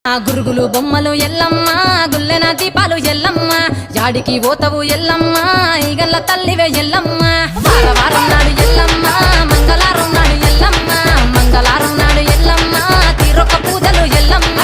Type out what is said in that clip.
గురుగులు బొమ్మలు ఎల్లమ్మ గుల్లెన దీపాలు ఎల్లమ్మ జాడికి పోతవు ఎల్లమ్మ ఈగల్ల తల్లివే ఎల్లమ్మ వారం నాడు ఎల్లమ్మ మంగళవారం నాడు ఎల్లమ్మ మంగళవారం నాడు ఎల్లమ్మ తీరొక పూజలు ఎల్లమ్మ